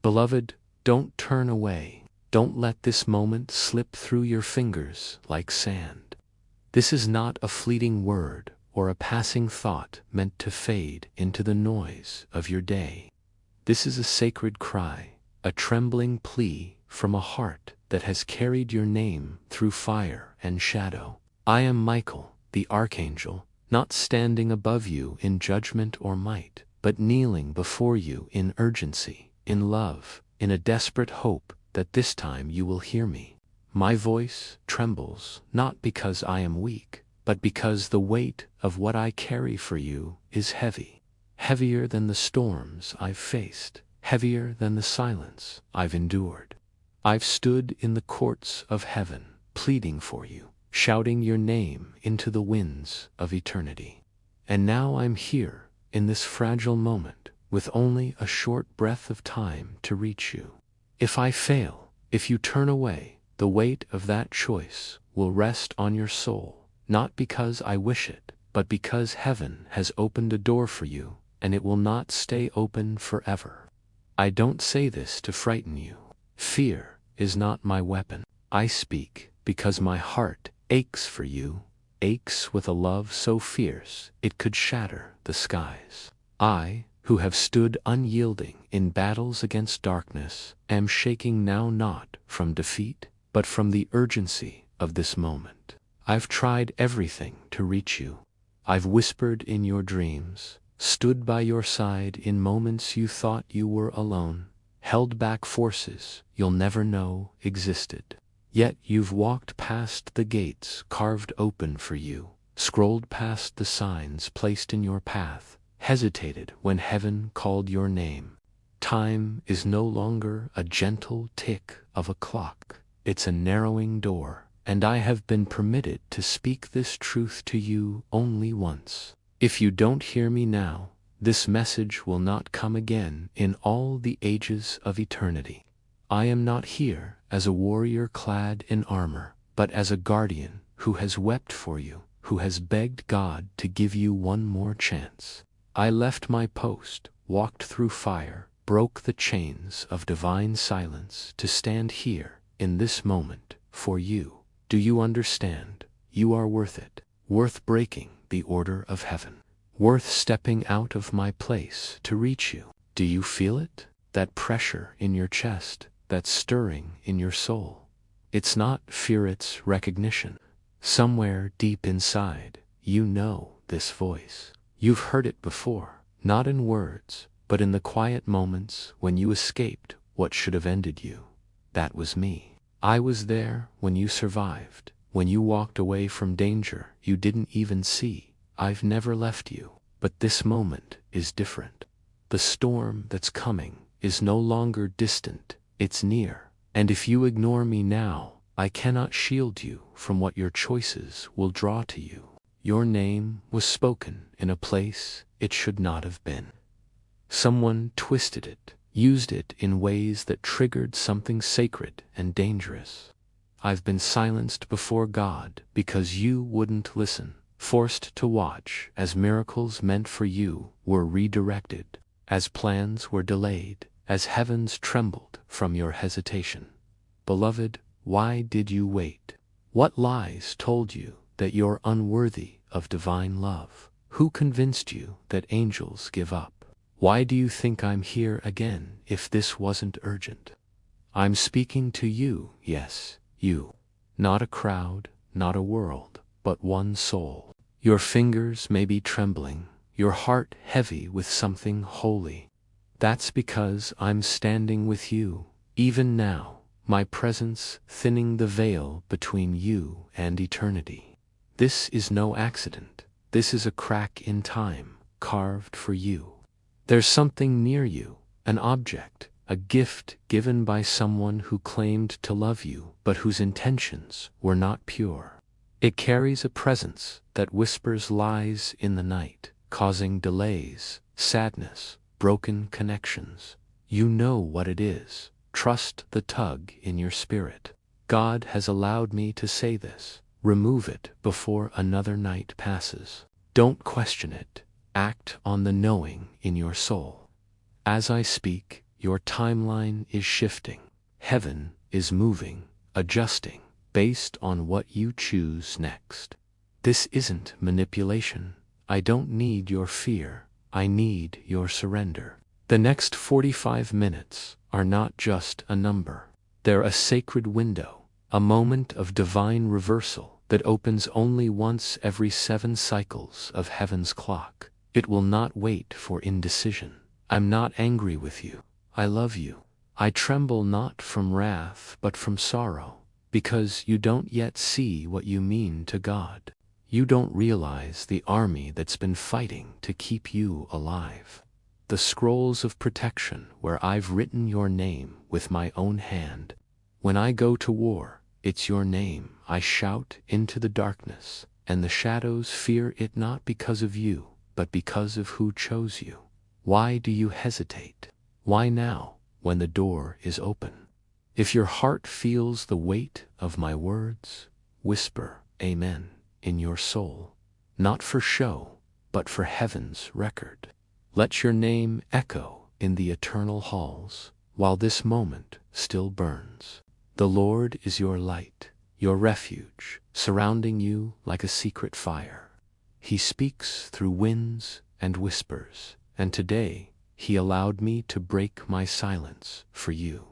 Beloved, don't turn away. Don't let this moment slip through your fingers like sand. This is not a fleeting word or a passing thought meant to fade into the noise of your day. This is a sacred cry, a trembling plea from a heart that has carried your name through fire and shadow. I am Michael, the Archangel, not standing above you in judgment or might, but kneeling before you in urgency, in love, in a desperate hope that this time you will hear me. My voice trembles not because I am weak, but because the weight of what I carry for you is heavy. Heavier than the storms I've faced, heavier than the silence I've endured. I've stood in the courts of heaven, pleading for you, shouting your name into the winds of eternity. And now I'm here, in this fragile moment, with only a short breath of time to reach you. If I fail, if you turn away, the weight of that choice will rest on your soul, not because I wish it, but because heaven has opened a door for you, and it will not stay open forever. I don't say this to frighten you. Fear is not my weapon. I speak because my heart aches for you, aches with a love so fierce it could shatter the skies. I, who have stood unyielding in battles against darkness, am shaking now not from defeat, but from the urgency of this moment. I've tried everything to reach you. I've whispered in your dreams, stood by your side in moments you thought you were alone, held back forces you'll never know existed. Yet you've walked past the gates carved open for you, scrolled past the signs placed in your path, hesitated when heaven called your name. Time is no longer a gentle tick of a clock. It's a narrowing door, and I have been permitted to speak this truth to you only once. If you don't hear me now, this message will not come again in all the ages of eternity. I am not here as a warrior clad in armor, but as a guardian who has wept for you, who has begged God to give you one more chance. I left my post, walked through fire, broke the chains of divine silence to stand here in this moment for you. Do you understand? You are worth it, worth breaking the order of heaven, worth stepping out of my place to reach you. Do you feel it? That pressure in your chest, that stirring in your soul. It's not fear, it's recognition. Somewhere deep inside, you know this voice. You've heard it before, not in words, but in the quiet moments when you escaped what should have ended you. That was me. I was there when you survived, when you walked away from danger you didn't even see. I've never left you, but this moment is different. The storm that's coming is no longer distant, it's near. And if you ignore me now, I cannot shield you from what your choices will draw to you. Your name was spoken in a place it should not have been. Someone twisted it, used it in ways that triggered something sacred and dangerous. I've been silenced before God because you wouldn't listen, forced to watch as miracles meant for you were redirected, as plans were delayed, as heavens trembled from your hesitation. Beloved, why did you wait? What lies told you that you're unworthy of divine love? Who convinced you that angels give up? Why do you think I'm here again if this wasn't urgent? I'm speaking to you, yes, you. Not a crowd, not a world, but one soul. Your fingers may be trembling, your heart heavy with something holy. That's because I'm standing with you, even now, my presence thinning the veil between you and eternity. This is no accident. This is a crack in time, carved for you. There's something near you, an object, a gift given by someone who claimed to love you, but whose intentions were not pure. It carries a presence that whispers lies in the night, causing delays, sadness, broken connections. You know what it is. Trust the tug in your spirit. God has allowed me to say this. Remove it before another night passes. Don't question it. Act on the knowing in your soul. As I speak, your timeline is shifting. Heaven is moving, adjusting, based on what you choose next. This isn't manipulation. I don't need your fear. I need your surrender. The next 45 minutes are not just a number. They're a sacred window, a moment of divine reversal that opens only once every 7 cycles of heaven's clock. It will not wait for indecision. I'm not angry with you. I love you. I tremble not from wrath but from sorrow, because you don't yet see what you mean to God. You don't realize the army that's been fighting to keep you alive. The scrolls of protection where I've written your name with my own hand. When I go to war, it's your name I shout into the darkness, and the shadows fear it not because of you, but because of who chose you. Why do you hesitate? Why now, when the door is open? If your heart feels the weight of my words, whisper Amen in your soul, not for show, but for heaven's record. Let your name echo in the eternal halls, while this moment still burns. The Lord is your light, your refuge, surrounding you like a secret fire. He speaks through winds and whispers, and today He allowed me to break my silence for you.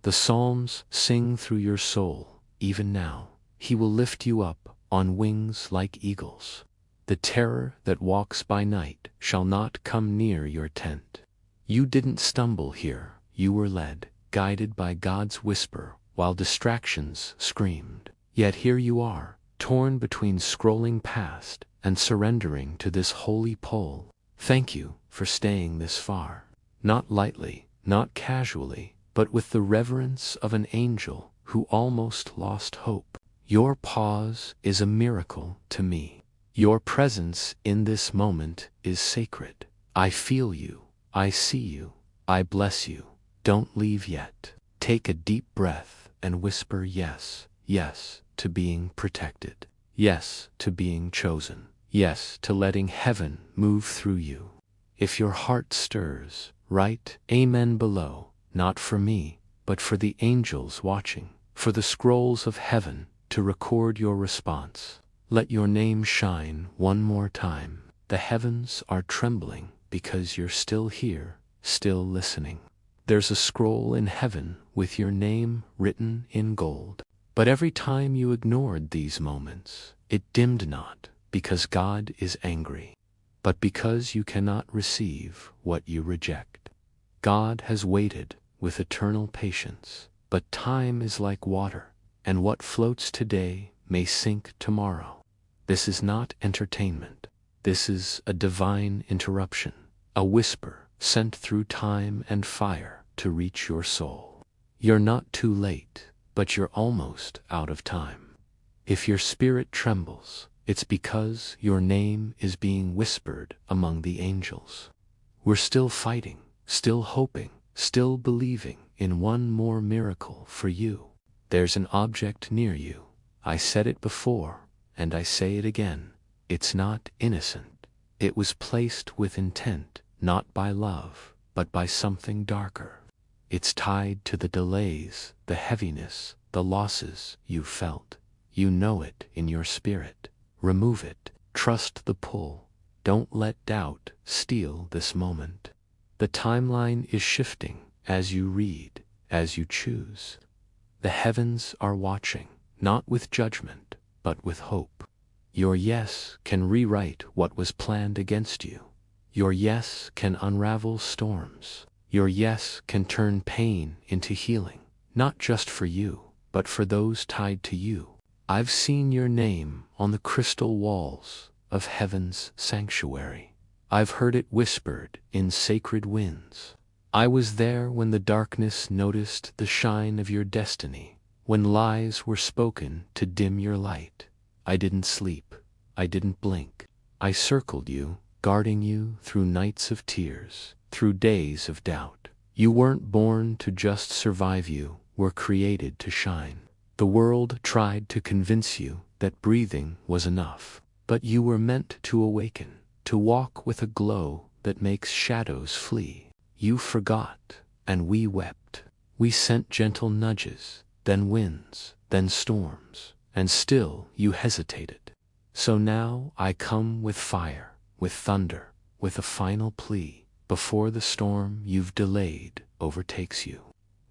The Psalms sing through your soul, even now. He will lift you up on wings like eagles. The terror that walks by night shall not come near your tent. You didn't stumble here, you were led, guided by God's whisper while distractions screamed. Yet here you are, torn between scrolling past and surrendering to this holy pole. Thank you for staying this far. Not lightly, not casually, but with the reverence of an angel who almost lost hope. Your pause is a miracle to me. Your presence in this moment is sacred. I feel you. I see you. I bless you. Don't leave yet. Take a deep breath and whisper yes, yes to being protected. Yes to being chosen. Yes to letting heaven move through you. If your heart stirs, write Amen below, not for me, but for the angels watching, for the scrolls of heaven to record your response. Let your name shine one more time. The heavens are trembling because you're still here, still listening. There's a scroll in heaven with your name written in gold. But every time you ignored these moments, it dimmed not because God is angry, but because you cannot receive what you reject. God has waited with eternal patience, but time is like water, and what floats today may sink tomorrow. This is not entertainment. This is a divine interruption, a whisper sent through time and fire to reach your soul. You're not too late, but you're almost out of time. If your spirit trembles, it's because your name is being whispered among the angels. We're still fighting, still hoping, still believing in one more miracle for you. There's an object near you. I said it before, and I say it again. It's not innocent. It was placed with intent, not by love, but by something darker. It's tied to the delays, the heaviness, the losses you felt. You know it in your spirit. Remove it. Trust the pull. Don't let doubt steal this moment. The timeline is shifting as you read, as you choose. The heavens are watching, not with judgment, but with hope. Your yes can rewrite what was planned against you. Your yes can unravel storms. Your yes can turn pain into healing, not just for you, but for those tied to you. I've seen your name on the crystal walls of heaven's sanctuary. I've heard it whispered in sacred winds. I was there when the darkness noticed the shine of your destiny, when lies were spoken to dim your light. I didn't sleep. I didn't blink. I circled you, guarding you through nights of tears, through days of doubt. You weren't born to just survive, you were created to shine. The world tried to convince you that breathing was enough, but you were meant to awaken, to walk with a glow that makes shadows flee. You forgot, and we wept. We sent gentle nudges, then winds, then storms, and still you hesitated. So now I come with fire, with thunder, with a final plea, before the storm you've delayed overtakes you.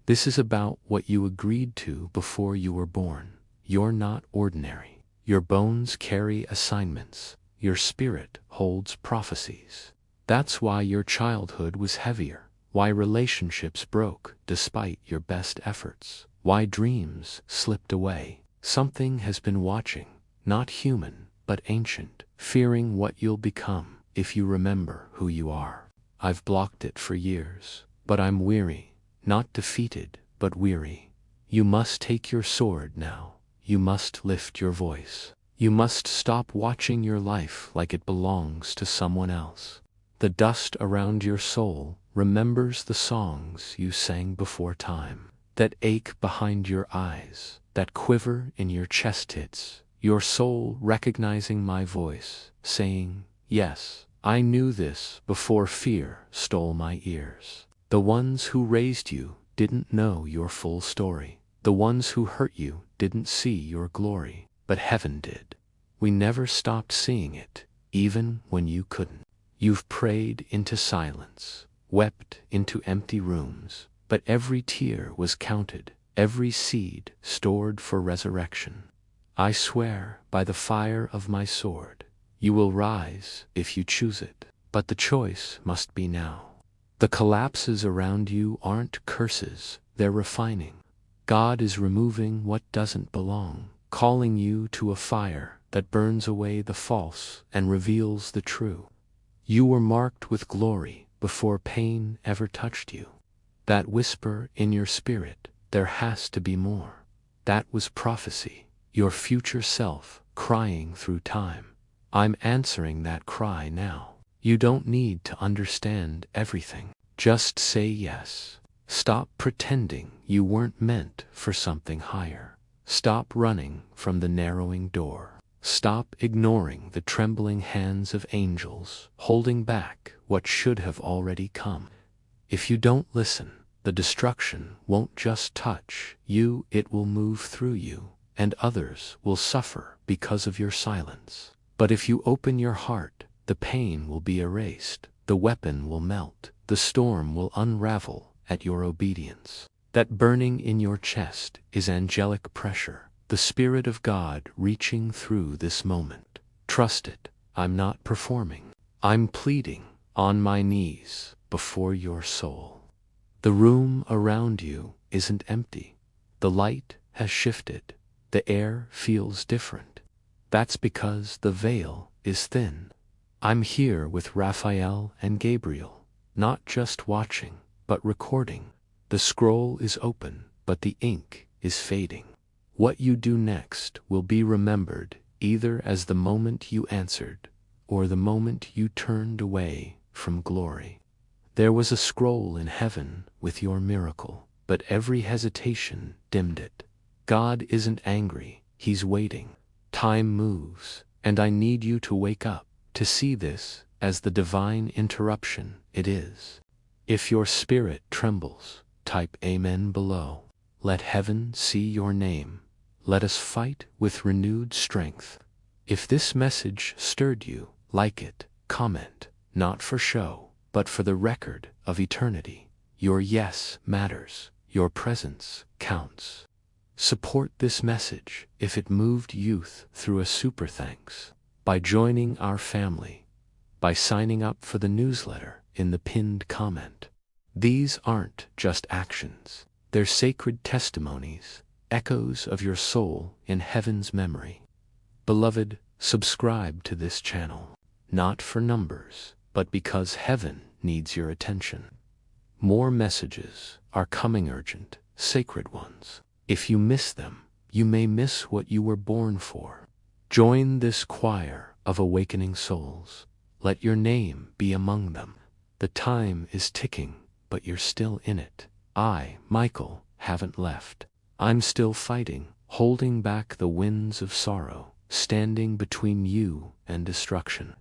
This is about what you agreed to before you were born. You're not ordinary. Your bones carry assignments. Your spirit holds prophecies. That's why your childhood was heavier, why relationships broke despite your best efforts, why dreams slipped away. Something has been watching, not human, but ancient, fearing what you'll become if you remember who you are. I've blocked it for years, but I'm weary, not defeated, but weary. You must take your sword now. You must lift your voice. You must stop watching your life like it belongs to someone else. The dust around your soul remembers the songs you sang before time. That ache behind your eyes, that quiver in your chest hits, your soul recognizing my voice, saying, yes, I knew this before fear stole my ears. The ones who raised you didn't know your full story. The ones who hurt you didn't see your glory, but heaven did. We never stopped seeing it, even when you couldn't. You've prayed into silence, wept into empty rooms, but every tear was counted, every seed stored for resurrection. I swear by the fire of my sword, you will rise if you choose it, but the choice must be now. The collapses around you aren't curses, they're refining. God is removing what doesn't belong, calling you to a fire that burns away the false and reveals the true. You were marked with glory before pain ever touched you. That whisper in your spirit, there has to be more. That was prophecy, your future self crying through time. I'm answering that cry now. You don't need to understand everything. Just say yes. Stop pretending you weren't meant for something higher. Stop running from the narrowing door. Stop ignoring the trembling hands of angels, holding back what should have already come. If you don't listen, the destruction won't just touch you, it will move through you, and others will suffer because of your silence. But if you open your heart, the pain will be erased, the weapon will melt, the storm will unravel at your obedience. That burning in your chest is angelic pressure, the Spirit of God reaching through this moment. Trust it. I'm not performing. I'm pleading on my knees before your soul. The room around you isn't empty. The light has shifted. The air feels different. That's because the veil is thin. I'm here with Raphael and Gabriel, not just watching, but recording. The scroll is open, but the ink is fading. What you do next will be remembered either as the moment you answered or the moment you turned away from glory. There was a scroll in heaven with your miracle, but every hesitation dimmed it. God isn't angry, He's waiting. Time moves, and I need you to wake up, to see this as the divine interruption it is. If your spirit trembles, type Amen below. Let heaven see your name. Let us fight with renewed strength. If this message stirred you, like it, comment, not for show, but for the record of eternity. Your yes matters. Your presence counts. Support this message if it moved youth through a super thanks, by joining our family, by signing up for the newsletter in the pinned comment. These aren't just actions. They're sacred testimonies, echoes of your soul in heaven's memory. Beloved, subscribe to this channel, not for numbers, but because heaven needs your attention. More messages are coming, urgent, sacred ones. If you miss them, you may miss what you were born for. Join this choir of awakening souls. Let your name be among them. The time is ticking, but you're still in it. I, Michael, haven't left. I'm still fighting, holding back the winds of sorrow, standing between you and destruction.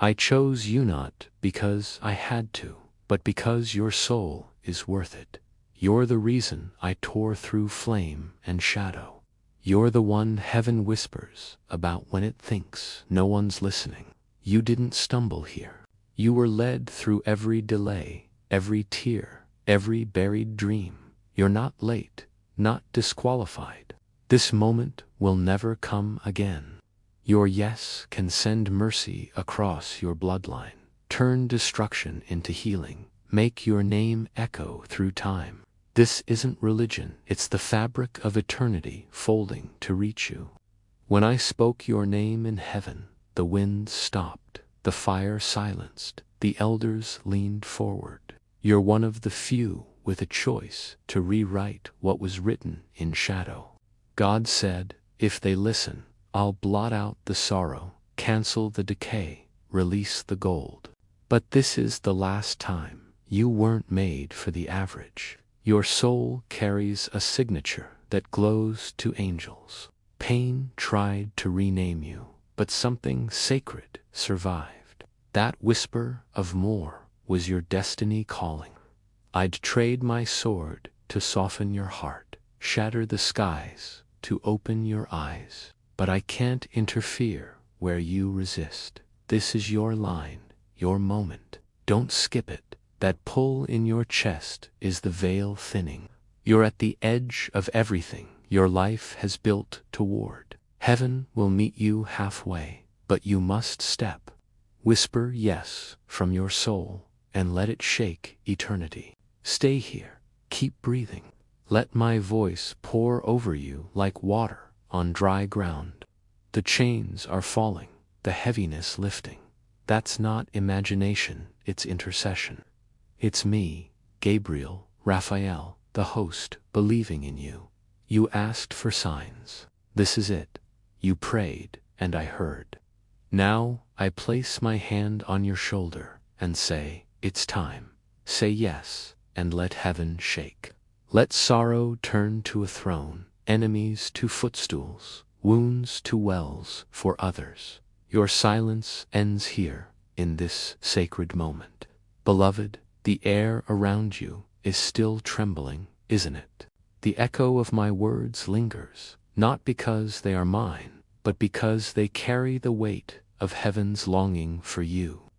I chose you not because I had to, but because your soul is worth it. You're the reason I tore through flame and shadow. You're the one heaven whispers about when it thinks no one's listening. You didn't stumble here. You were led through every delay, every tear, every buried dream. You're not late, not disqualified. This moment will never come again. Your yes can send mercy across your bloodline, turn destruction into healing, make your name echo through time. This isn't religion, it's the fabric of eternity folding to reach you. When I spoke your name in heaven, the wind stopped, the fire silenced, the elders leaned forward. You're one of the few with a choice to rewrite what was written in shadow. God said, if they listen, I'll blot out the sorrow, cancel the decay, release the gold. But this is the last time. You weren't made for the average. Your soul carries a signature that glows to angels. Pain tried to rename you, but something sacred survived. That whisper of more was your destiny calling. I'd trade my sword to soften your heart, shatter the skies to open your eyes. But I can't interfere where you resist. This is your line, your moment. Don't skip it. That pull in your chest is the veil thinning. You're at the edge of everything your life has built toward. Heaven will meet you halfway, but you must step. Whisper yes from your soul and let it shake eternity. Stay here, keep breathing. Let my voice pour over you like water on dry ground. The chains are falling, the heaviness lifting. That's not imagination, it's intercession. It's me, Gabriel, Raphael, the host, believing in you. You asked for signs. This is it. You prayed, and I heard. Now I place my hand on your shoulder and say, it's time. Say yes, and let heaven shake. Let sorrow turn to a throne, enemies to footstools, wounds to wells for others. Your silence ends here, in this sacred moment. Beloved, the air around you is still trembling, isn't it? The echo of my words lingers, not because they are mine, but because they carry the weight of heaven's longing for you.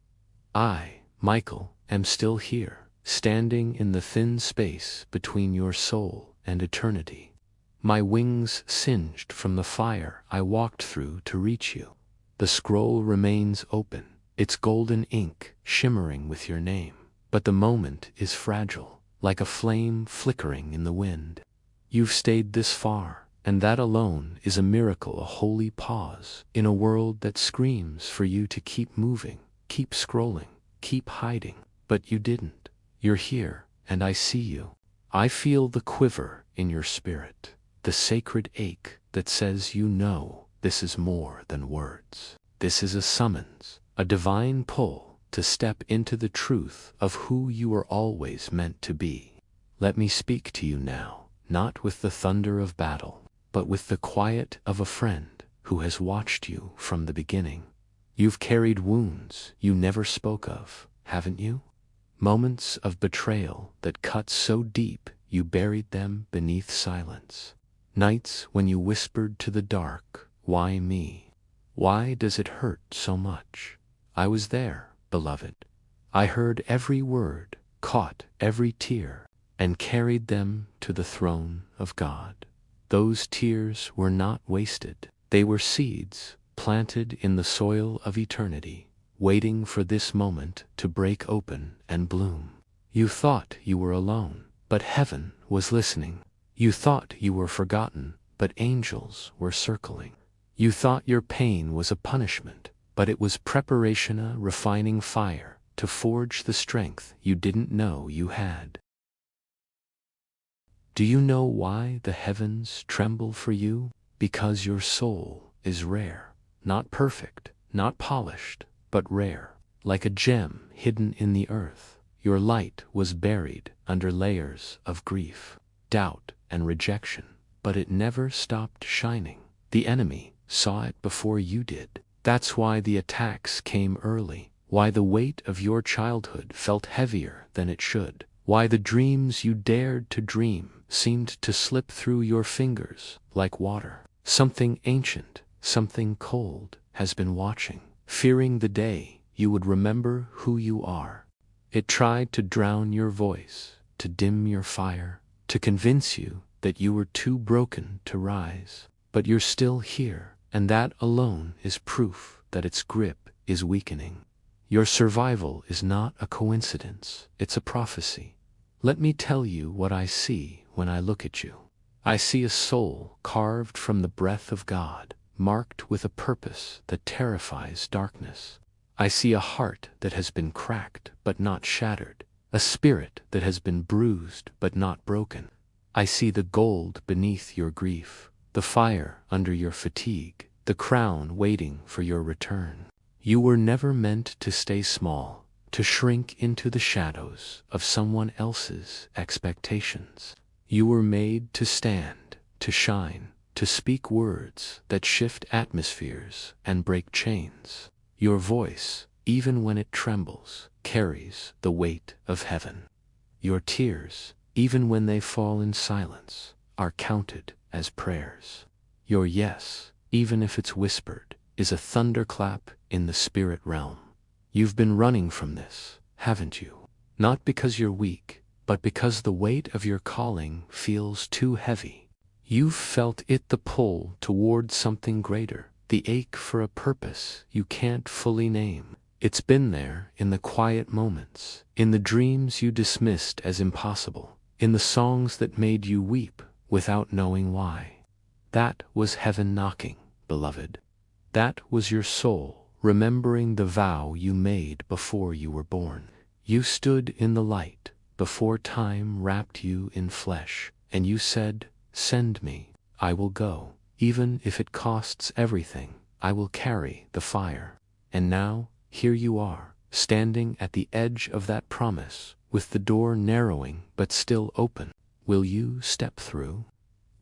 I, Michael, am still here, standing in the thin space between your soul and eternity. My wings singed from the fire I walked through to reach you. The scroll remains open, its golden ink shimmering with your name. But the moment is fragile, like a flame flickering in the wind. You've stayed this far, and that alone is a miracle, a holy pause in a world that screams for you to keep moving, keep scrolling, keep hiding. But you didn't. You're here, and I see you. I feel the quiver in your spirit, the sacred ache that says you know this is more than words. This is a summons, a divine pull to step into the truth of who you were always meant to be. Let me speak to you now, not with the thunder of battle, but with the quiet of a friend who has watched you from the beginning. You've carried wounds you never spoke of, haven't you? Moments of betrayal that cut so deep you buried them beneath silence. Nights when you whispered to the dark, why me? Why does it hurt so much? I was there, beloved. I heard every word, caught every tear, and carried them to the throne of God. Those tears were not wasted. They were seeds planted in the soil of eternity, waiting for this moment to break open and bloom. You thought you were alone, but heaven was listening. You thought you were forgotten, but angels were circling. You thought your pain was a punishment, but it was preparation, a refining fire to forge the strength you didn't know you had. Do you know why the heavens tremble for you? Because your soul is rare, not perfect, not polished, but rare. Like a gem hidden in the earth, your light was buried under layers of grief, doubt, and rejection, but it never stopped shining. The enemy saw it before you did. That's why the attacks came early, why the weight of your childhood felt heavier than it should, Why the dreams you dared to dream seemed to slip through your fingers like water. Something ancient, something cold, has been watching, fearing the day you would remember who you are. It tried to drown your voice, to dim your fire, to convince you that you were too broken to rise. But you're still here, and that alone is proof that its grip is weakening. Your survival is not a coincidence, it's a prophecy. Let me tell you what I see when I look at you. I see a soul carved from the breath of God, marked with a purpose that terrifies darkness. I see a heart that has been cracked but not shattered, a spirit that has been bruised but not broken. I see the gold beneath your grief, the fire under your fatigue, the crown waiting for your return. You were never meant to stay small, to shrink into the shadows of someone else's expectations. You were made to stand, to shine, to speak words that shift atmospheres and break chains. Your voice, even when it trembles, carries the weight of heaven. Your tears, even when they fall in silence, are counted as prayers. Your yes, even if it's whispered, is a thunderclap in the spirit realm. You've been running from this, haven't you? Not because you're weak, but because the weight of your calling feels too heavy. You've felt it, the pull toward something greater, the ache for a purpose you can't fully name. It's been there in the quiet moments, in the dreams you dismissed as impossible, in the songs that made you weep without knowing why. That was heaven knocking, beloved. That was your soul remembering the vow you made before you were born. You stood in the light before time wrapped you in flesh, and you said, "Send me, I will go. Even if it costs everything, I will carry the fire." And now, here you are, standing at the edge of that promise, with the door narrowing but still open. Will you step through?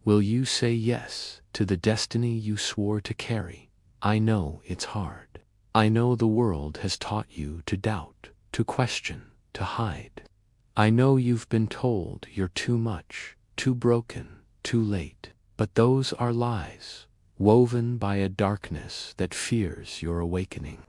Will you say yes to the destiny you swore to carry? I know it's hard. I know the world has taught you to doubt, to question, to hide. I know you've been told you're too much, too broken, too late. But those are lies, woven by a darkness that fears your awakening.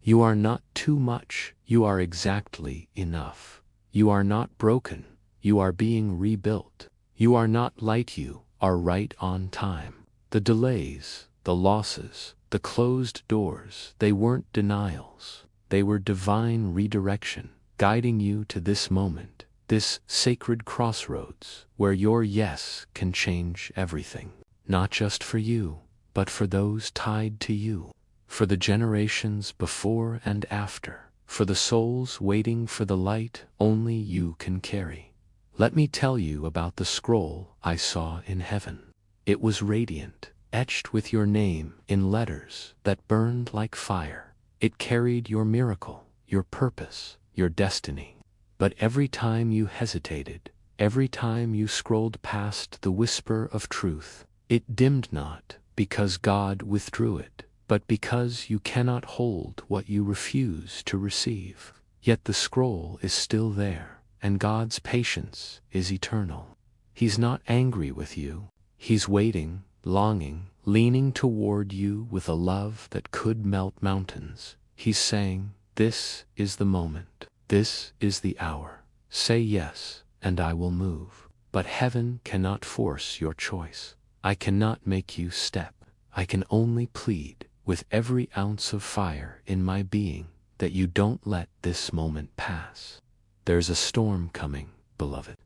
You are not too much, you are exactly enough. You are not broken, you are being rebuilt. You are not light, you are right on time. The delays, the losses, the closed doors, they weren't denials. They were divine redirection, guiding you to this moment, this sacred crossroads, where your yes can change everything. Not just for you, but for those tied to you, for the generations before and after, for the souls waiting for the light only you can carry. Let me tell you about the scroll I saw in heaven. It was radiant, etched with your name in letters that burned like fire. It carried your miracle, your purpose, your destiny. But every time you hesitated, every time you scrolled past the whisper of truth, it dimmed, not because God withdrew it, but because you cannot hold what you refuse to receive. Yet the scroll is still there, and God's patience is eternal. He's not angry with you. He's waiting, longing, leaning toward you with a love that could melt mountains. He's saying, "This is the moment. This is the hour. Say yes, and I will move." But heaven cannot force your choice. I cannot make you step. I can only plead, with every ounce of fire in my being, that you don't let this moment pass. There's a storm coming, beloved.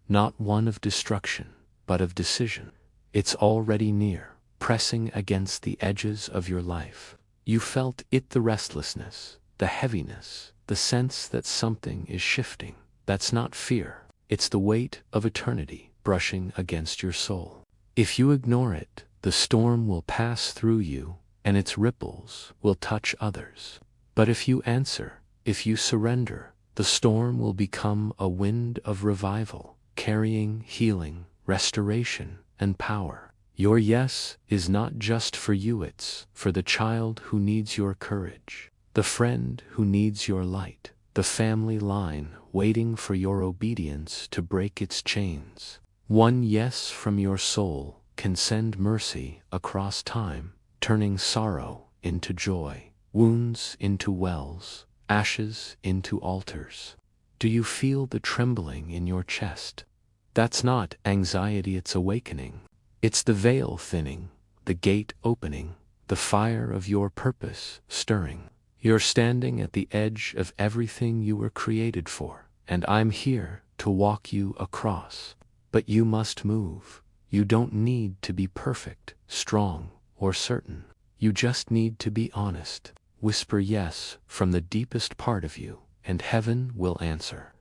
Not one of destruction, but of decision. It's already near, pressing against the edges of your life. You felt it, the restlessness, the heaviness, the sense that something is shifting. That's not fear. It's the weight of eternity brushing against your soul. If you ignore it, the storm will pass through you, and its ripples will touch others. But if you answer, if you surrender, the storm will become a wind of revival, carrying healing, restoration, and power. Your yes is not just for you, it's for the child who needs your courage, the friend who needs your light, the family line waiting for your obedience to break its chains. One yes from your soul can send mercy across time, turning sorrow into joy, wounds into wells, ashes into altars. Do you feel the trembling in your chest? That's not anxiety, it's awakening. It's the veil thinning, the gate opening, the fire of your purpose stirring. You're standing at the edge of everything you were created for, and I'm here to walk you across. But you must move. You don't need to be perfect, strong, or certain. You just need to be honest. Whisper yes from the deepest part of you, and heaven will answer.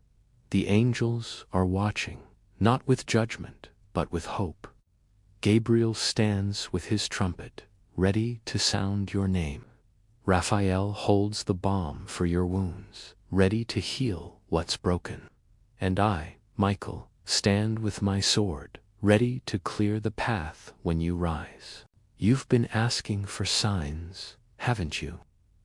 The angels are watching, not with judgment, but with hope. Gabriel stands with his trumpet, ready to sound your name. Raphael holds the balm for your wounds, ready to heal what's broken. And I, Michael, stand with my sword, ready to clear the path when you rise. You've been asking for signs, haven't you?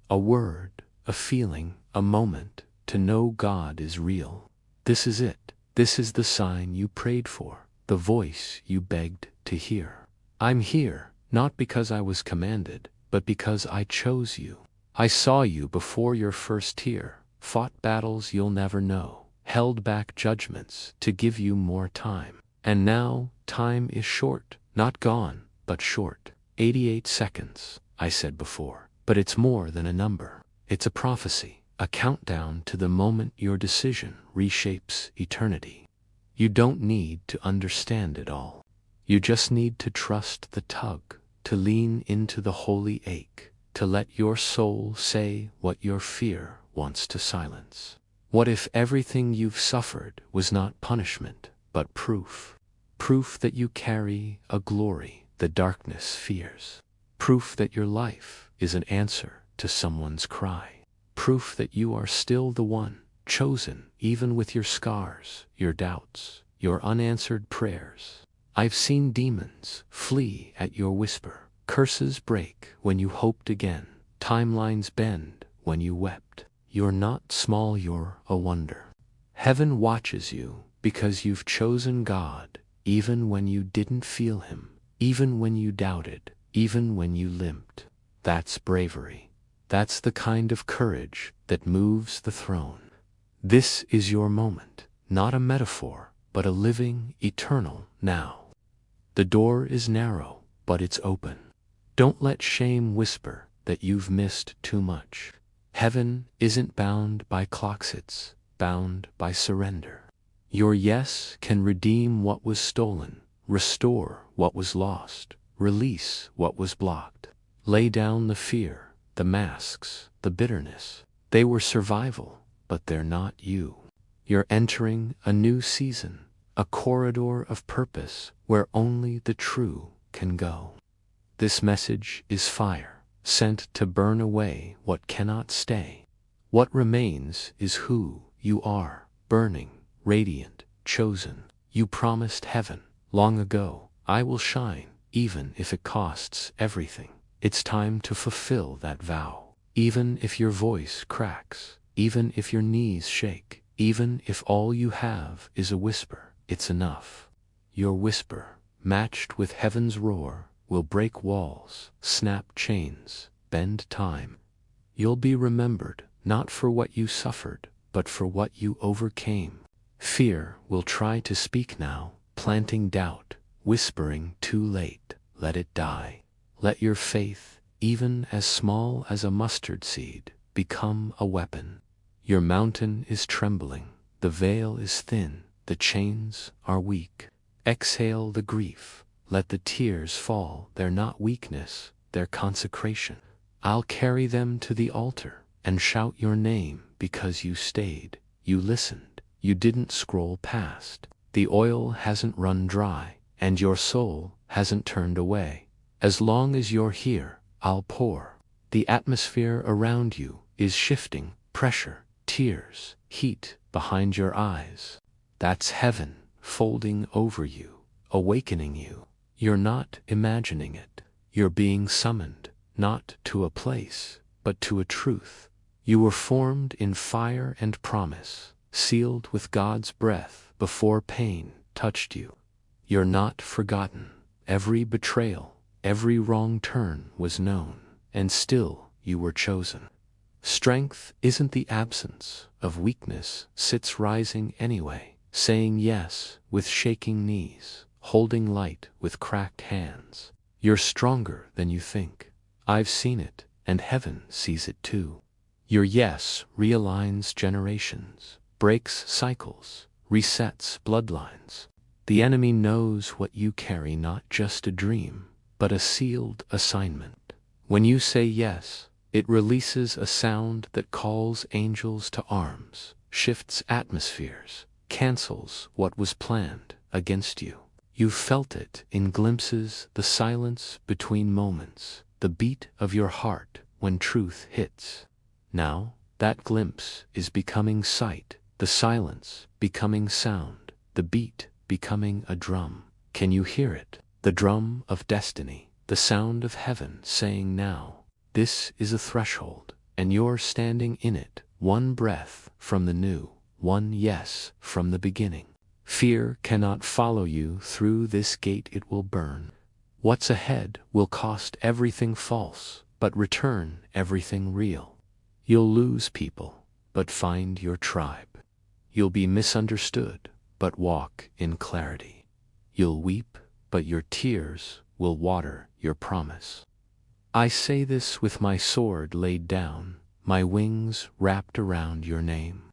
A word, a feeling, a moment to know God is real. This is it. This is the sign you prayed for, the voice you begged to hear. I'm here, not because I was commanded, but because I chose you. I saw you before your first tear, fought battles you'll never know, held back judgments to give you more time. And now, time is short, not gone, but short. 88 seconds, I said before. But it's more than a number. It's a prophecy, a countdown to the moment your decision reshapes eternity. You don't need to understand it all. You just need to trust the tug, to lean into the holy ache, to let your soul say what your fear wants to silence. What if everything you've suffered was not punishment, but proof? Proof that you carry a glory the darkness fears. Proof that your life is an answer to someone's cry. Proof that you are still the one, chosen even with your scars, your doubts, your unanswered prayers. I've seen demons flee at your whisper, curses break when you hoped again, timelines bend when you wept. You're not small, you're a wonder. Heaven watches you because you've chosen God, even when you didn't feel Him, even when you doubted, even when you limped. That's bravery. That's the kind of courage that moves the throne. This is your moment, not a metaphor, but a living, eternal now. The door is narrow, but it's open. Don't let shame whisper that you've missed too much. Heaven isn't bound by clocks, it's bound by surrender. Your yes can redeem what was stolen, restore what was lost, release what was blocked. Lay down the fear, the masks, the bitterness. They were survival, but they're not you. You're entering a new season, a corridor of purpose where only the true can go. This message is fire, sent to burn away what cannot stay. What remains is who you are, burning, radiant, chosen. You promised heaven long ago, I will shine, even if it costs everything. It's time to fulfill that vow. Even if your voice cracks, even if your knees shake, even if all you have is a whisper, it's enough. Your whisper, matched with heaven's roar, will break walls, snap chains, bend time. You'll be remembered, not for what you suffered, but for what you overcame. Fear will try to speak now, planting doubt, whispering too late. Let it die. Let your faith, even as small as a mustard seed, become a weapon. Your mountain is trembling, the veil is thin, the chains are weak. Exhale the grief, let the tears fall. They're not weakness, they're consecration. I'll carry them to the altar and shout your name because you stayed, you listened, you didn't scroll past. The oil hasn't run dry, and your soul hasn't turned away. As long as you're here, I'll pour. The atmosphere around you is shifting, pressure, tears, heat behind your eyes. That's heaven folding over you, awakening you. You're not imagining it. You're being summoned, not to a place, but to a truth. You were formed in fire and promise, sealed with God's breath before pain touched you. You're not forgotten. Every betrayal, every wrong turn was known, and still you were chosen. Strength isn't the absence of weakness, sits rising anyway, saying yes with shaking knees, holding light with cracked hands. You're stronger than you think. I've seen it, and heaven sees it too. Your yes realigns generations, breaks cycles, resets bloodlines. The enemy knows what you carry, not just a dream, but a sealed assignment. When you say yes, it releases a sound that calls angels to arms, shifts atmospheres, cancels what was planned against you. You've felt it in glimpses, the silence between moments, the beat of your heart when truth hits. Now, that glimpse is becoming sight, the silence becoming sound, the beat becoming a drum. Can you hear it? The drum of destiny, the sound of heaven saying now. This is a threshold, and you're standing in it, one breath from the new, one yes from the beginning. Fear cannot follow you through this gate, it will burn. What's ahead will cost everything false, but return everything real. You'll lose people, but find your tribe. You'll be misunderstood, but walk in clarity. You'll weep, but your tears will water your promise. I say this with my sword laid down, my wings wrapped around your name.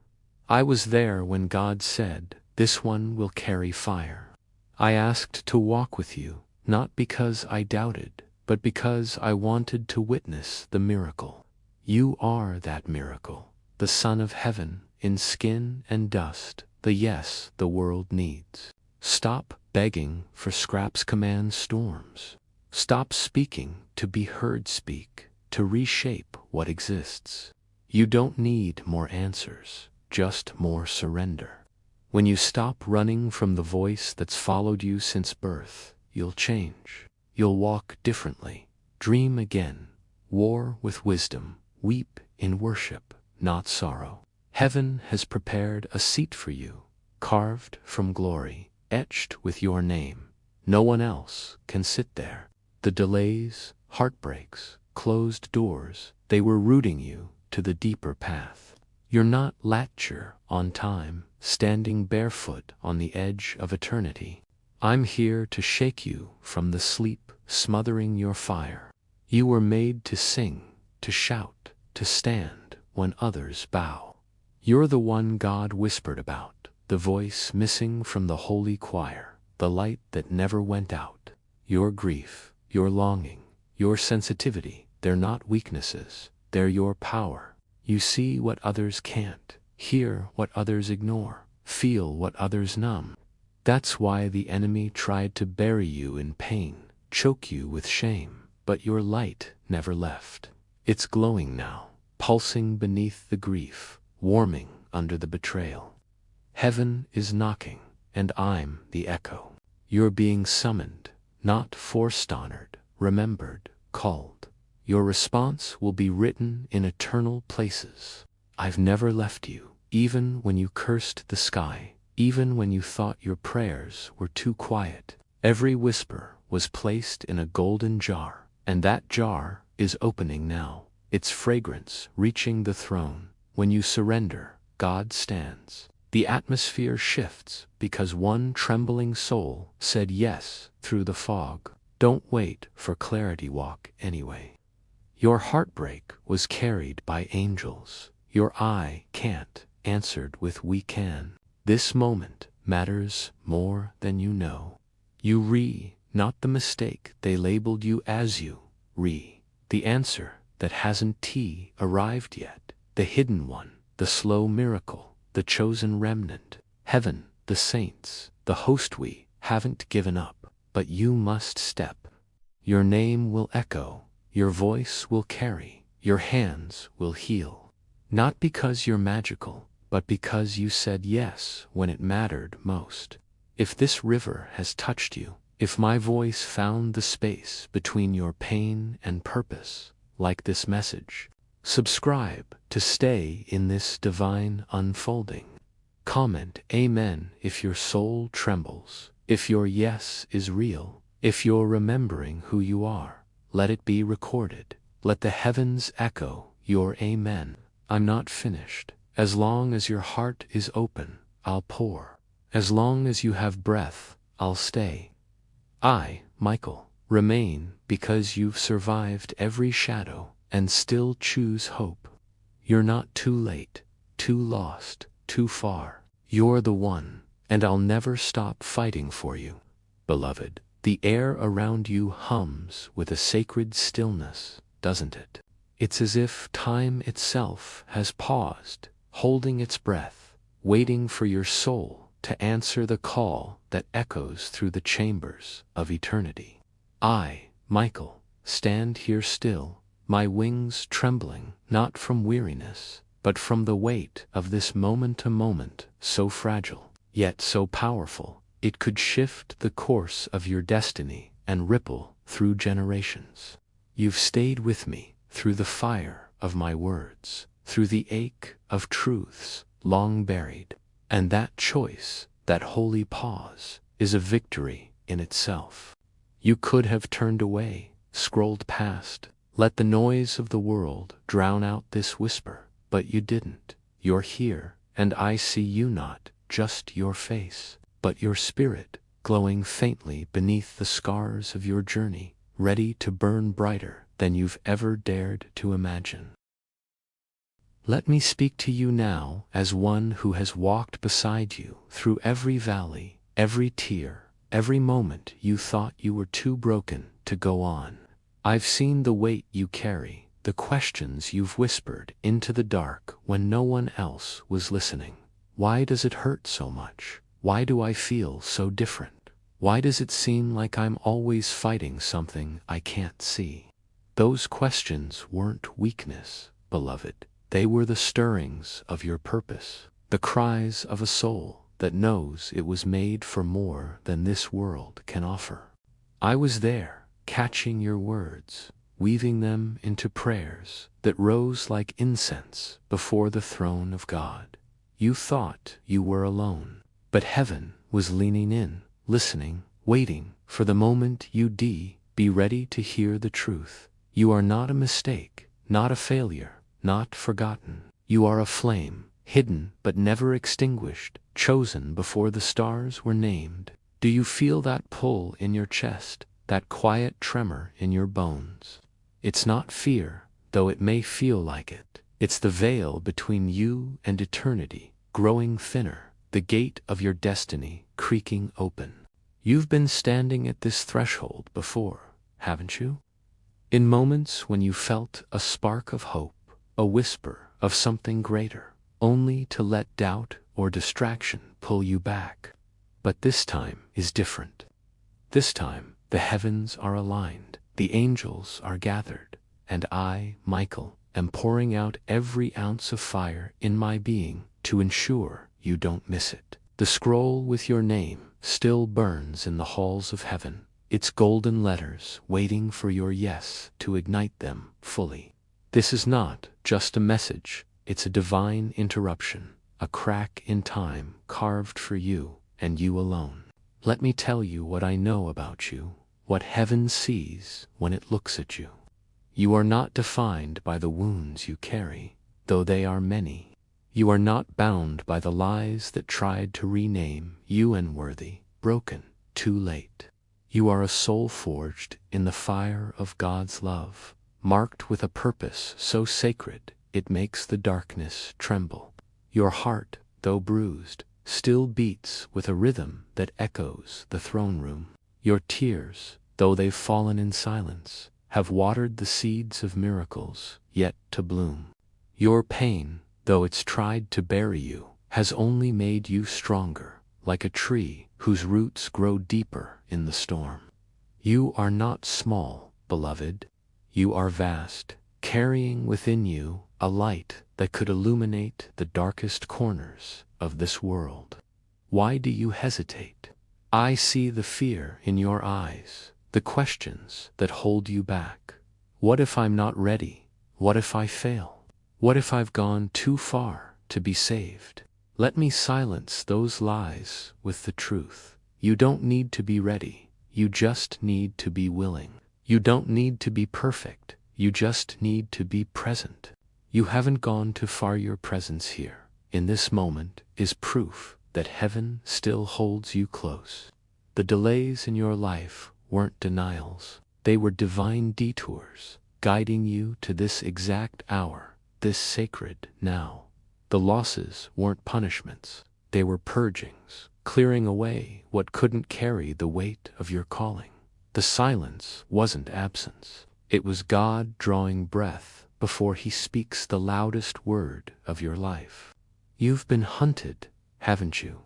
I was there when God said, "This one will carry fire." I asked to walk with you, not because I doubted, but because I wanted to witness the miracle. You are that miracle, the Son of Heaven, in skin and dust, the yes the world needs. Stop begging for scraps, command storms. Stop speaking to be heard, speak to reshape what exists. You don't need more answers, just more surrender. When you stop running from the voice that's followed you since birth, you'll change. You'll walk differently, dream again, war with wisdom, weep in worship, not sorrow. Heaven has prepared a seat for you, carved from glory, etched with your name. No one else can sit there. The delays, heartbreaks, closed doors, they were rooting you to the deeper path. You're not latcher on time, standing barefoot on the edge of eternity. I'm here to shake you from the sleep, smothering your fire. You were made to sing, to shout, to stand when others bow. You're the one God whispered about, the voice missing from the holy choir, the light that never went out. Your grief, your longing, your sensitivity, they're not weaknesses, they're your power. You see what others can't, hear what others ignore, feel what others numb. That's why the enemy tried to bury you in pain, choke you with shame, but your light never left. It's glowing now, pulsing beneath the grief, warming under the betrayal. Heaven is knocking, and I'm the echo. You're being summoned, not forced, honored, remembered, called. Your response will be written in eternal places. I've never left you, even when you cursed the sky, even when you thought your prayers were too quiet. Every whisper was placed in a golden jar, and that jar is opening now, its fragrance reaching the throne. When you surrender, God stands. The atmosphere shifts because one trembling soul said yes through the fog. Don't wait for clarity, walk anyway. Your heartbreak was carried by angels. Your "I can't" answered with "we can." This moment matters more than you know. You not the mistake they labeled you as, you the answer that hasn't arrived yet, the hidden one, the slow miracle, the chosen remnant. Heaven, the saints, the host, we haven't given up, but you must step. Your name will echo, your voice will carry, your hands will heal. Not because you're magical, but because you said yes when it mattered most. If this river has touched you, if my voice found the space between your pain and purpose, like this message, subscribe to stay in this divine unfolding. Comment Amen if your soul trembles, if your yes is real, if you're remembering who you are. Let it be recorded. Let the heavens echo your Amen. I'm not finished. As long as your heart is open, I'll pour. As long as you have breath, I'll stay. I, Michael, remain because you've survived every shadow and still choose hope. You're not too late, too lost, too far. You're the one, and I'll never stop fighting for you. Beloved, the air around you hums with a sacred stillness, doesn't it? It's as if time itself has paused, holding its breath, waiting for your soul to answer the call that echoes through the chambers of eternity. I, Michael, stand here still, my wings trembling, not from weariness, but from the weight of this moment-to-moment, so fragile, yet so powerful, it could shift the course of your destiny and ripple through generations. You've stayed with me through the fire of my words, through the ache of truths long buried, and that choice, that holy pause, is a victory in itself. You could have turned away, scrolled past, let the noise of the world drown out this whisper, but you didn't. You're here, and I see you, not just your face, but your spirit, glowing faintly beneath the scars of your journey, ready to burn brighter than you've ever dared to imagine. Let me speak to you now as one who has walked beside you through every valley, every tear, every moment you thought you were too broken to go on. I've seen the weight you carry, the questions you've whispered into the dark when no one else was listening. Why does it hurt so much? Why do I feel so different? Why does it seem like I'm always fighting something I can't see? Those questions weren't weakness, beloved. They were the stirrings of your purpose, the cries of a soul that knows it was made for more than this world can offer. I was there, catching your words, weaving them into prayers that rose like incense before the throne of God. You thought you were alone, but heaven was leaning in, listening, waiting for the moment you'd be ready to hear the truth. You are not a mistake, not a failure, not forgotten. You are a flame, hidden but never extinguished, chosen before the stars were named. Do you feel that pull in your chest, that quiet tremor in your bones? It's not fear, though it may feel like it. It's the veil between you and eternity, growing thinner, the gate of your destiny creaking open. You've been standing at this threshold before, haven't you? In moments when you felt a spark of hope, a whisper of something greater, only to let doubt or distraction pull you back. But this time is different. This time, the heavens are aligned, the angels are gathered, and I, Michael, am pouring out every ounce of fire in my being to ensure you don't miss it. The scroll with your name still burns in the halls of heaven, its golden letters waiting for your yes to ignite them fully. This is not just a message, it's a divine interruption, a crack in time carved for you and you alone. Let me tell you what I know about you, what heaven sees when it looks at you. You are not defined by the wounds you carry, though they are many. You are not bound by the lies that tried to rename you unworthy, broken, too late. You are a soul forged in the fire of God's love, marked with a purpose so sacred it makes the darkness tremble. Your heart, though bruised, still beats with a rhythm that echoes the throne room. Your tears, though they've fallen in silence, have watered the seeds of miracles yet to bloom. Your pain, though it's tried to bury you, has only made you stronger, like a tree whose roots grow deeper in the storm. You are not small, beloved. You are vast, carrying within you a light that could illuminate the darkest corners of this world. Why do you hesitate? I see the fear in your eyes, the questions that hold you back. What if I'm not ready? What if I fail? What if I've gone too far to be saved? Let me silence those lies with the truth. You don't need to be ready. You just need to be willing. You don't need to be perfect. You just need to be present. You haven't gone too far. Your presence here, in this moment, is proof that heaven still holds you close. The delays in your life weren't denials. They were divine detours, guiding you to this exact hour, this sacred now. The losses weren't punishments. They were purgings, clearing away what couldn't carry the weight of your calling. The silence wasn't absence. It was God drawing breath before He speaks the loudest word of your life. You've been hunted, haven't you?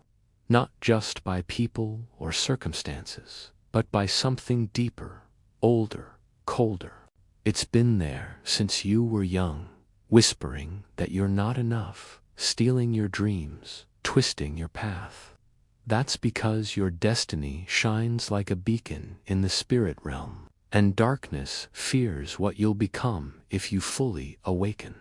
Not just by people or circumstances, but by something deeper, older, colder. It's been there since you were young, whispering that you're not enough, stealing your dreams, twisting your path. That's because your destiny shines like a beacon in the spirit realm, and darkness fears what you'll become if you fully awaken.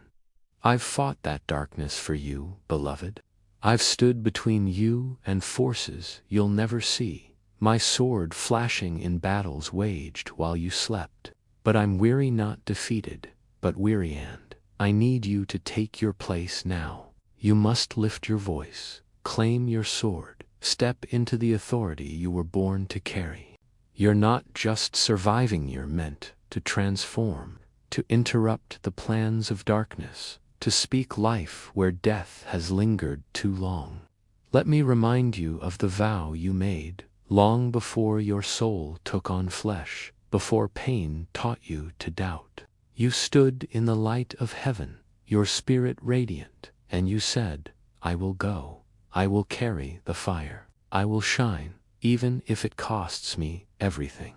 I've fought that darkness for you, beloved. I've stood between you and forces you'll never see, my sword flashing in battles waged while you slept. But I'm weary, not defeated, but weary, and I need you to take your place now. You must lift your voice, claim your sword, step into the authority you were born to carry. You're not just surviving, you're meant to transform, to interrupt the plans of darkness, to speak life where death has lingered too long. Let me remind you of the vow you made long before your soul took on flesh, before pain taught you to doubt. You stood in the light of heaven, your spirit radiant, and you said, I will go. I will carry the fire. I will shine, even if it costs me everything.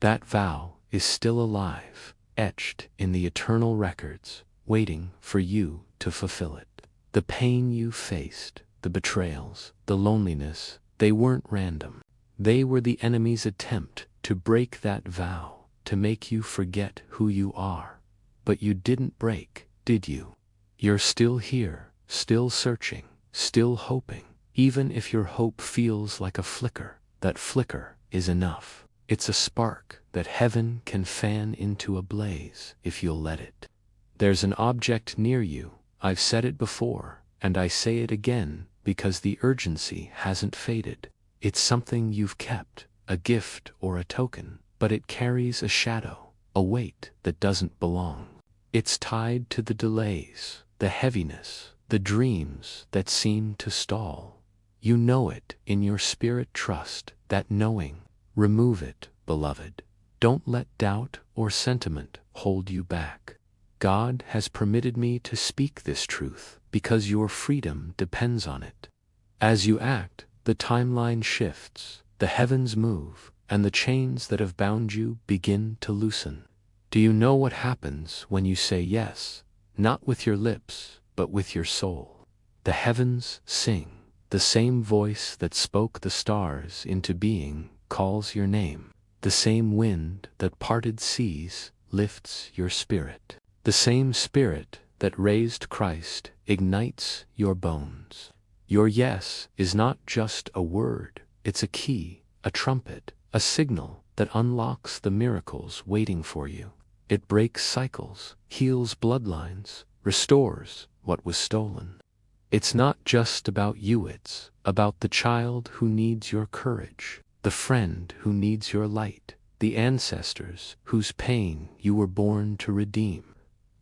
That vow is still alive, etched in the eternal records, waiting for you to fulfill it. The pain you faced, the betrayals, the loneliness, they weren't random. They were the enemy's attempt to break that vow, to make you forget who you are. But you didn't break, did you? You're still here, still searching, still hoping. Even if your hope feels like a flicker, that flicker is enough. It's a spark that heaven can fan into a blaze if you'll let it. There's an object near you. I've said it before, and I say it again because the urgency hasn't faded. It's something you've kept, a gift or a token, but it carries a shadow, a weight that doesn't belong. It's tied to the delays, the heaviness, the dreams that seem to stall. You know it in your spirit. Trust that knowing. Remove it, beloved. Don't let doubt or sentiment hold you back. God has permitted me to speak this truth because your freedom depends on it. As you act, the timeline shifts, the heavens move, and the chains that have bound you begin to loosen. Do you know what happens when you say yes, not with your lips, but with your soul? The heavens sing. The same voice that spoke the stars into being calls your name. The same wind that parted seas lifts your spirit. The same spirit that raised Christ ignites your bones. Your yes is not just a word, it's a key, a trumpet, a signal that unlocks the miracles waiting for you. It breaks cycles, heals bloodlines, restores what was stolen. It's not just about you, it's about the child who needs your courage, the friend who needs your light, the ancestors whose pain you were born to redeem.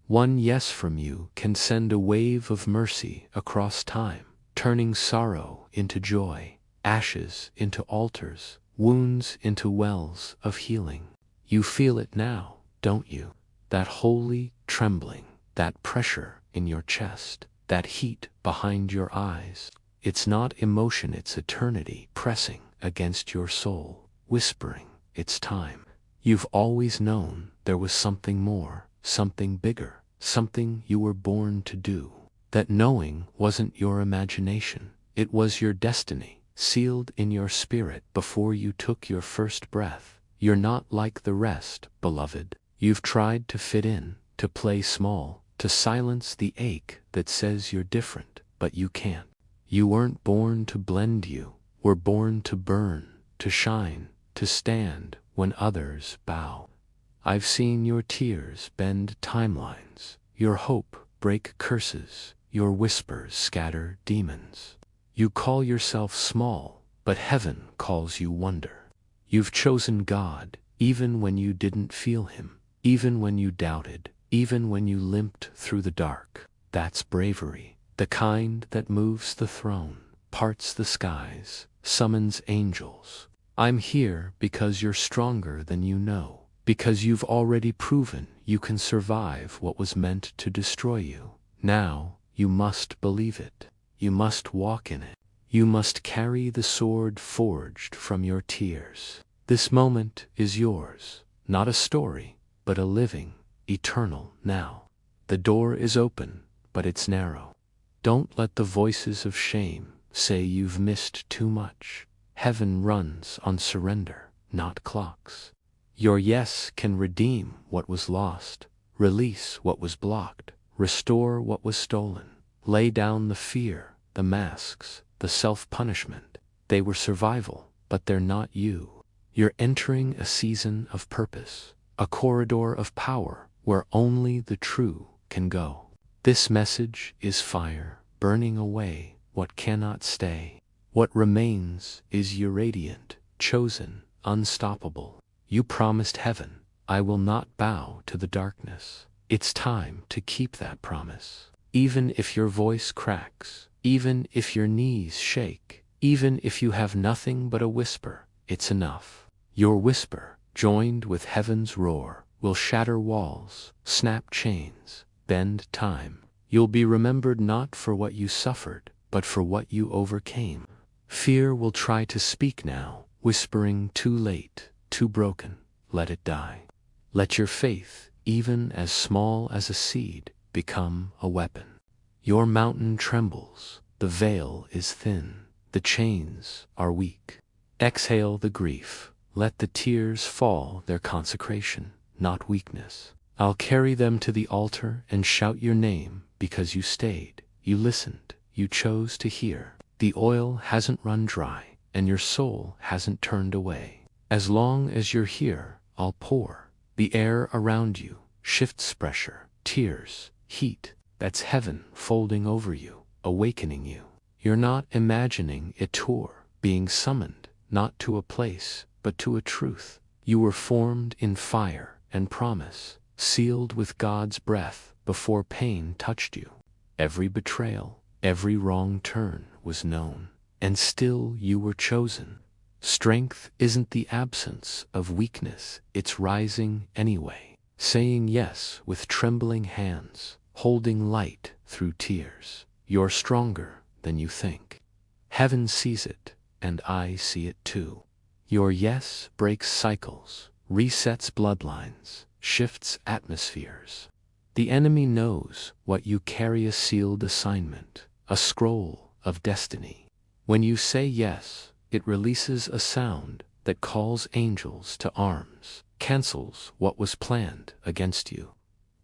One yes from you can send a wave of mercy across time, turning sorrow into joy, ashes into altars, wounds into wells of healing. You feel it now, don't you? That holy trembling, that pressure in your chest, that heat behind your eyes. It's not emotion, it's eternity pressing against your soul, whispering, it's time. You've always known there was something more, something bigger, something you were born to do. That knowing wasn't your imagination, it was your destiny, sealed in your spirit before you took your first breath. You're not like the rest, beloved. You've tried to fit in, to play small, to silence the ache that says you're different, but you can't. You weren't born to blend, you were born to burn, to shine, to stand when others bow. I've seen your tears bend timelines, your hope break curses, your whispers scatter demons. You call yourself small, but heaven calls you wonder. You've chosen God, even when you didn't feel Him, even when you doubted, even when you limped through the dark. That's bravery, the kind that moves the throne, parts the skies, summons angels. I'm here because you're stronger than you know, because you've already proven you can survive what was meant to destroy you. Now, you must believe it. You must walk in it. You must carry the sword forged from your tears. This moment is yours, not a story, but a living, eternal now. The door is open, but it's narrow. Don't let the voices of shame say you've missed too much. Heaven runs on surrender, not clocks. Your yes can redeem what was lost, release what was blocked, restore what was stolen. Lay down the fear, the masks, the self-punishment. They were survival, but they're not you. You're entering a season of purpose, a corridor of power where only the true can go. This message is fire, burning away what cannot stay. What remains is you radiant, chosen, unstoppable. You promised heaven, I will not bow to the darkness. It's time to keep that promise. Even if your voice cracks, even if your knees shake, even if you have nothing but a whisper, it's enough. Your whisper, joined with heaven's roar, will shatter walls, snap chains, bend time. You'll be remembered not for what you suffered, but for what you overcame. Fear will try to speak now, whispering too late, too broken, let it die. Let your faith, even as small as a seed, become a weapon. Your mountain trembles, the veil is thin, the chains are weak. Exhale the grief, let the tears fall their consecration, not weakness. I'll carry them to the altar and shout your name because you stayed, you listened, you chose to hear. The oil hasn't run dry, and your soul hasn't turned away. As long as you're here, I'll pour. The air around you shifts pressure, tears, heat. That's heaven folding over you, awakening you. You're not imagining a tour, being summoned, not to a place, but to a truth. You were formed in fire and promise, sealed with God's breath before pain touched you. Every betrayal, every wrong turn was known, and still you were chosen. Strength isn't the absence of weakness, it's rising anyway, saying yes with trembling hands, holding light through tears. You're stronger than you think. Heaven sees it, and I see it too. Your yes breaks cycles, resets bloodlines, shifts atmospheres. The enemy knows what you carry, a sealed assignment, a scroll of destiny. When you say yes, it releases a sound that calls angels to arms, cancels what was planned against you.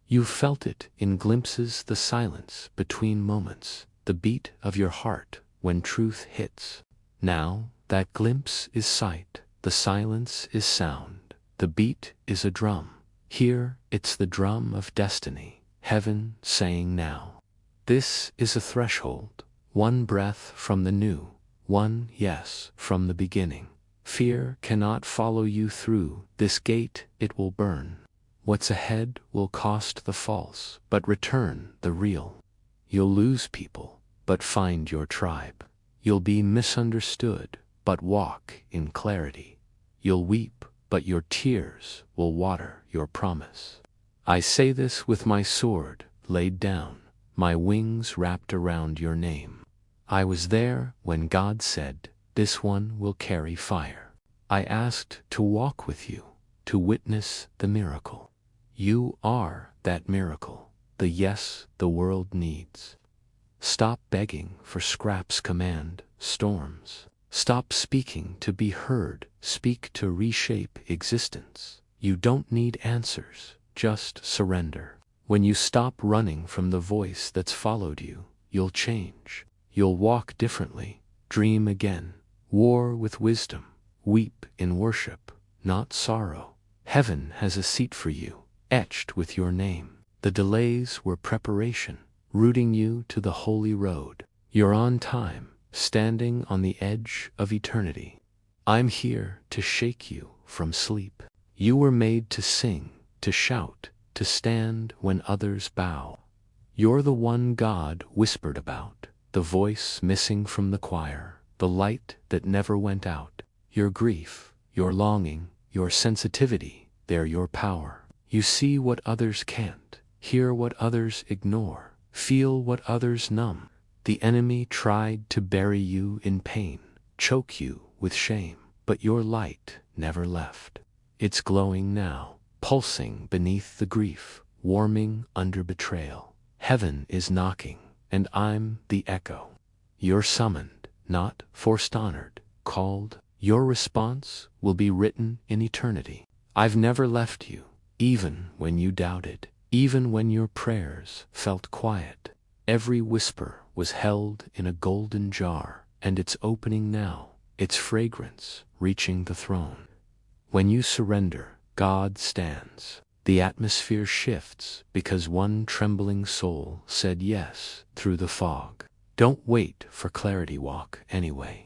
You've felt it in glimpses, the silence between moments, the beat of your heart when truth hits. Now, that glimpse is sight, the silence is sound, the beat is a drum. Here, it's the drum of destiny, heaven saying now. This is a threshold, one breath from the new, one yes from the beginning. Fear cannot follow you through this gate, it will burn. What's ahead will cost the false, but return the real. You'll lose people, but find your tribe. You'll be misunderstood, but walk in clarity. You'll weep, but your tears will water your promise. I say this with my sword laid down, my wings wrapped around your name. I was there when God said, this one will carry fire. I asked to walk with you, to witness the miracle. You are that miracle, the yes the world needs. Stop begging for scraps, command storms. Stop speaking to be heard, speak to reshape existence. You don't need answers, just surrender. When you stop running from the voice that's followed you, you'll change. you'll walk differently, dream again, war with wisdom, weep in worship, not sorrow. Heaven has a seat for you, etched with your name. The delays were preparation, rooting you to the holy road. You're on time, standing on the edge of eternity. I'm here to shake you from sleep. You were made to sing, to shout, to stand when others bow. You're the one God whispered about, the voice missing from the choir, the light that never went out. Your grief, your longing, your sensitivity, they're your power. You see what others can't, hear what others ignore, feel what others numb. The enemy tried to bury you in pain, choke you with shame, but your light never left. It's glowing now, pulsing beneath the grief, warming under betrayal. Heaven is knocking, and I'm the echo. You're summoned, not forced honored, called. Your response will be written in eternity. I've never left you, even when you doubted, even when your prayers felt quiet. Every whisper was held in a golden jar, and it's opening now, its fragrance reaching the throne. When you surrender, God stands. The atmosphere shifts because one trembling soul said yes through the fog. Don't wait for clarity, walk anyway.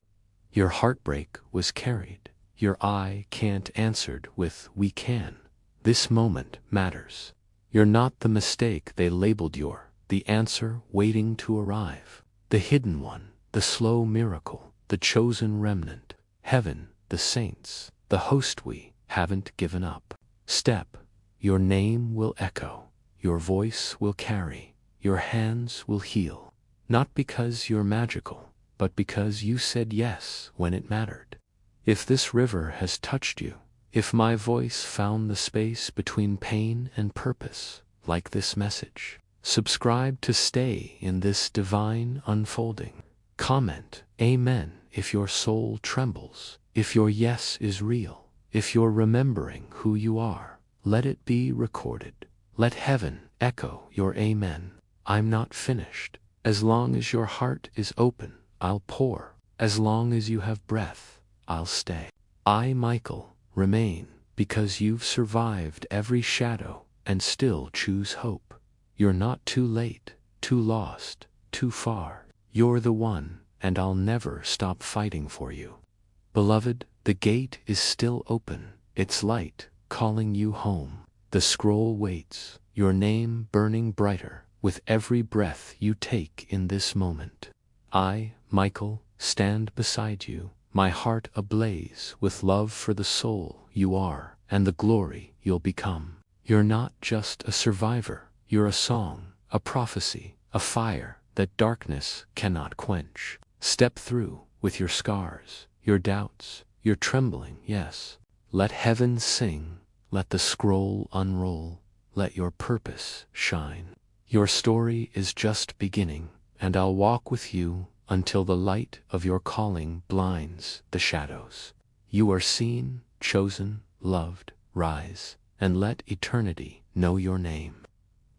Your heartbreak was carried. Your I can't answered with we can. This moment matters. You're not the mistake they labeled, you're the answer waiting to arrive. The hidden one, the slow miracle, the chosen remnant. Heaven, the saints, the host we haven't given up. Step, your name will echo, your voice will carry, your hands will heal. Not because you're magical, but because you said yes when it mattered. If this river has touched you, if my voice found the space between pain and purpose, like this message, subscribe to stay in this divine unfolding. Comment, Amen, if your soul trembles, if your yes is real, if you're remembering who you are. Let it be recorded. Let heaven echo your amen. I'm not finished. As long as your heart is open, I'll pour. As long as you have breath, I'll stay. I, Michael, remain, because you've survived every shadow and still choose hope. You're not too late, too lost, too far. You're the one, and I'll never stop fighting for you. Beloved, the gate is still open, its light calling you home. The scroll waits, your name burning brighter with every breath you take in this moment. I, Michael, stand beside you, my heart ablaze with love for the soul you are and the glory you'll become. You're not just a survivor, you're a song, a prophecy, a fire that darkness cannot quench. Step through with your scars, your doubts, your trembling, yes. Let heaven sing, let the scroll unroll, let your purpose shine. Your story is just beginning, and I'll walk with you until the light of your calling blinds the shadows. You are seen, chosen, loved. Rise, and let eternity know your name.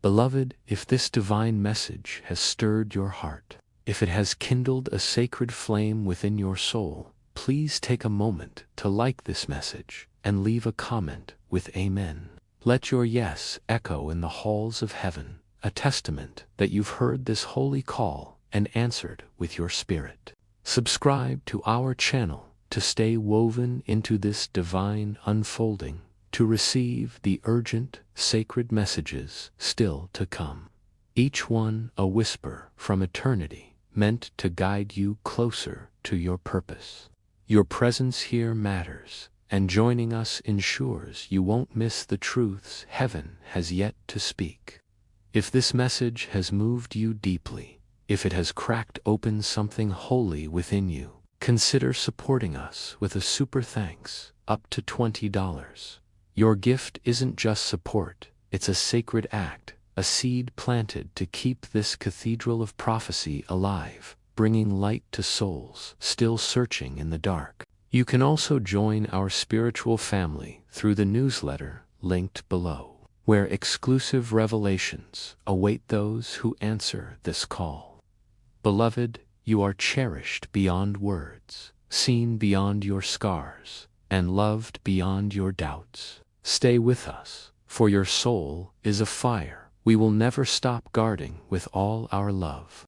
Beloved, if this divine message has stirred your heart, if it has kindled a sacred flame within your soul, please take a moment to like this message and leave a comment with Amen. Let your yes echo in the halls of heaven, a testament that you've heard this holy call and answered with your spirit. Subscribe to our channel to stay woven into this divine unfolding, to receive the urgent, sacred messages still to come. Each one a whisper from eternity, meant to guide you closer to your purpose. Your presence here matters, and joining us ensures you won't miss the truths heaven has yet to speak. If this message has moved you deeply, if it has cracked open something holy within you, consider supporting us with a super thanks, up to $20. Your gift isn't just support, it's a sacred act, a seed planted to keep this cathedral of prophecy alive, bringing light to souls still searching in the dark. You can also join our spiritual family through the newsletter linked below, where exclusive revelations await those who answer this call. Beloved, You are cherished beyond words, seen beyond your scars, and loved beyond your doubts. Stay with us, for your soul is a fire we will never stop guarding with all our love.